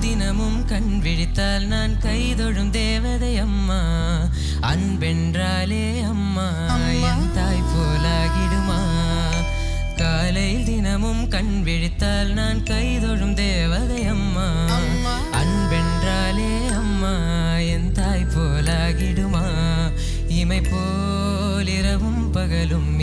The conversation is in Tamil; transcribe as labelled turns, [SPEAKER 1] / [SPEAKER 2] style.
[SPEAKER 1] தினமும் கண் விழித்தால் நான் கைதொழும் தேவதை அம்மா. அன்பென்றாலே அம்மா என் தாய் போலாகிடுமா. காலையில் தினமும் கண் விழித்தால் நான் கைதொழும் தேவதை அம்மா. அன்பென்றாலே அம்மா என் தாய் போலாகிடுமா. இமை போல் இரவும் பகலும்